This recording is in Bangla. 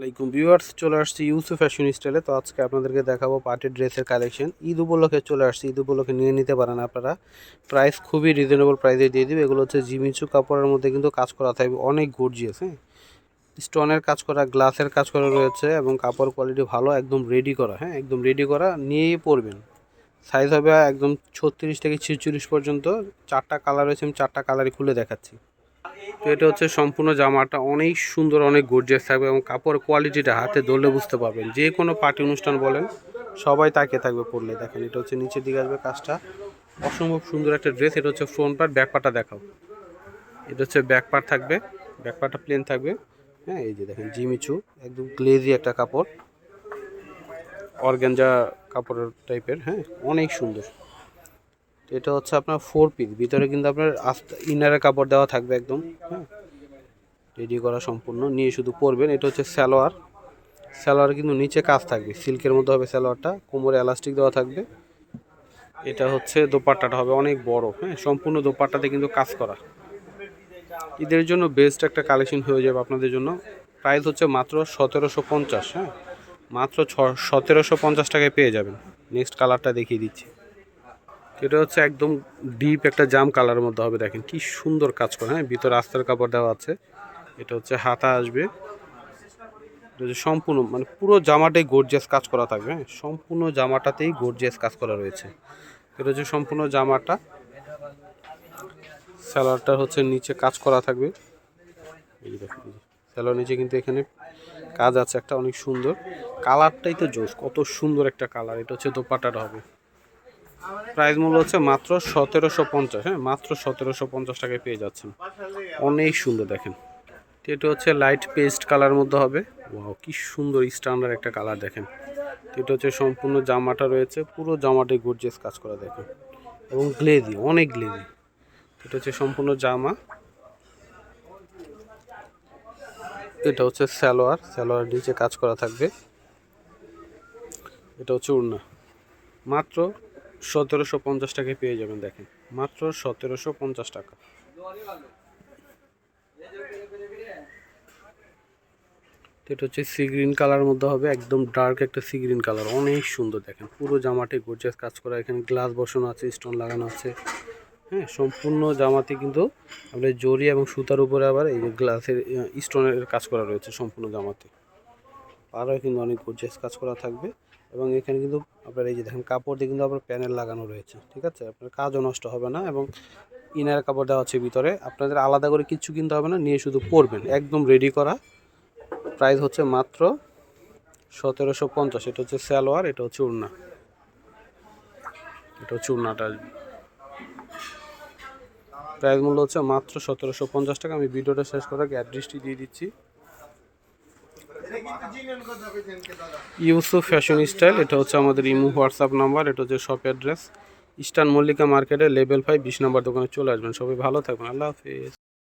আসসালামাইকুম ভিউয়ার্স, চলে আসছি ইউসুফ ফ্যাশন স্টাইলে। তো আজকে আপনাদেরকে দেখাবো পার্টির ড্রেসের কালেকশন। ঈদ উপলক্ষে চলে আসছি, ঈদ উপলক্ষে নিয়ে নিতে পারেন আপনারা। প্রাইস খুবই রিজনেবল প্রাইসে দিয়ে দিবে। এগুলো হচ্ছে জিমিচু কাপড়ের মধ্যে কিন্তু কাজ করা থাকবে, অনেক গর্জিয়াস। হ্যাঁ, স্টোনের কাজ করা, গ্লাসের কাজ করা রয়েছে এবং কাপড় কোয়ালিটি ভালো, একদম রেডি করা। হ্যাঁ, একদম রেডি করা, নিয়েই পরবেন। সাইজ হবে একদম 36 থেকে 46 পর্যন্ত। 4টা কালার রয়েছে, আমি 4টা কালারই খুলে দেখাচ্ছি। তো এটা হচ্ছে সম্পূর্ণ জামাটা অনেক সুন্দর, অনেক গর্জিয়াস থাকবে এবং কাপড় কোয়ালিটিটা হাতে ধরলে বুঝতে পারবেন। যে কোনো পার্টি অনুষ্ঠান বলেন, সবাই তাকিয়ে থাকবে পরলে। দেখেন, এটা হচ্ছে নিচের দিকে আসবে কাজটা, অসম্ভব সুন্দর একটা ড্রেস। এটা হচ্ছে ফ্রন্ট পার্ট, ব্যাক পার্টটা দেখাও। এটা হচ্ছে ব্যাক পার্ট থাকবে, ব্যাক পার্টটা প্লেন থাকবে। হ্যাঁ, এই যে দেখেন জিমিচু, একদম গ্লেজি একটা কাপড়, অর্গানজা কাপড়ের টাইপের। হ্যাঁ, অনেক সুন্দর। এটা হচ্ছে আপনার 4 পিস, ভিতরে কিন্তু আপনার ইনারের কাপড় দেওয়া থাকবে একদম। হ্যাঁ, রেডি করা সম্পূর্ণ, নিয়ে শুধু পরবেন। এটা হচ্ছে সালোয়ার, সালোয়ার কিন্তু নিচে কাজ থাকবে, সিল্কের মধ্যে হবে সালোয়ারটা, কোমরে এলাস্টিক দেওয়া থাকবে। এটা হচ্ছে দোপাট্টাটা হবে অনেক বড়। হ্যাঁ, সম্পূর্ণ দোপাট্টাতে কিন্তু কাজ করা। ঈদের জন্য বেস্ট একটা কালেকশন হয়ে যাবে আপনাদের জন্য। প্রাইস হচ্ছে মাত্র 1750। হ্যাঁ, মাত্র 1750 টাকায় পেয়ে যাবেন। নেক্সট কালারটা দেখিয়ে দিচ্ছি। এটা হচ্ছে একদম ডিপ একটা জাম কালারের মধ্যে হবে। দেখেন কি সুন্দর কাজ করা। হ্যাঁ, ভিতরে আস্তার কাপড় দেওয়া আছে। এটা হচ্ছে হাতা আসবে, সম্পূর্ণ মানে পুরো জামাটাই গর্জিয়াস কাজ করা থাকবে। হ্যাঁ, সম্পূর্ণ জামাটাতেই গর্জিয়াস কাজ করা রয়েছে। এটা হচ্ছে সম্পূর্ণ জামাটা। সালোয়ারটা হচ্ছে নিচে কাজ করা থাকবে। এই যে দেখুন, সালোয়ার নিচে কিন্তু এখানে কাজ আছে একটা, অনেক সুন্দর। কালারটাই তো জোস, কত সুন্দর একটা কালার। এটা হচ্ছে দোপাট্টাটা হবে। প্রাইস মূল্য হচ্ছে মাত্র 1750। হ্যাঁ, মাত্র 1750 টাকায় পেয়ে যাচ্ছেন। অনেক সুন্দর দেখেন। এটা হচ্ছে লাইট পেস্ট কালার মধ্যে হবে। ওয়াও, কি সুন্দর স্ট্যান্ডার্ড একটা কালার দেখেন। এটা হচ্ছে সম্পূর্ণ জামাটা রয়েছে, পুরো জামাটাই গর্জিয়াস কাজ করা দেখেন এবং গ্লেজি, অনেক গ্লেজি। এটা হচ্ছে সম্পূর্ণ জামা। এটা হচ্ছে সালোয়ার, সালোয়ার নিচে কাজ করা থাকবে। এটা হচ্ছে ওড়না। মাত্র 1750 টাকায় পেয়ে যাবেন। দেখেন, মাত্র 1750 টাকা। এটা হচ্ছে সি গ্রিন কালার মধ্যে হবে, একদম ডার্ক একটা সি গ্রিন কালার, অনেক সুন্দর। দেখেন পুরো জামাটাই গর্জিয়াস কাজ করা, এখানে গ্লাস বসানো আছে, স্টোন লাগানো আছে। হ্যাঁ, সম্পূর্ণ জামাতে কিন্তু আপনার জরি এবং সুতার উপরে আবার এই যে গ্লাসের স্টোনের কাজ করা রয়েছে সম্পূর্ণ জামাতে। আরও কিন্তু অনেক গর্জিয়াস কাজ করা থাকবে এবং এখানে কিন্তু আপনার এই যে দেখেন কাপড় দিয়ে কিন্তু আপনার প্যানেল লাগানো রয়েছে। ঠিক আছে, আপনার কাজও নষ্ট হবে না এবং ইনার কাপড় দেওয়া আছে ভিতরে। আপনাদের আলাদা করে কিচ্ছু কিনতে হবে না, নিয়ে শুধু পরবেন, একদম রেডি করা। প্রাইস হচ্ছে মাত্র 1750। এটা হচ্ছে সালোয়ার, এটা হচ্ছে ওড়না। এটা হচ্ছে ওড়নাটা। প্রাইস মূল্য হচ্ছে মাত্র 1750 টাকা। আমি ভিডিওটা শেষ করার আগে অ্যাড্রেসটি দিয়ে দিচ্ছি। ইউসুফ ফ্যাশন স্টাইল, এটা হচ্ছে আমাদের ইমো হোয়াটসঅ্যাপ নাম্বার। এটা হচ্ছে শপ অ্যাড্রেস, ইস্টার্ন মল্লিকা মার্কেটে লেভেল 5 20 নম্বর দোকানে চলে আসবেন। সবাই ভালো থাকবেন, আল্লাহ হাফিজ।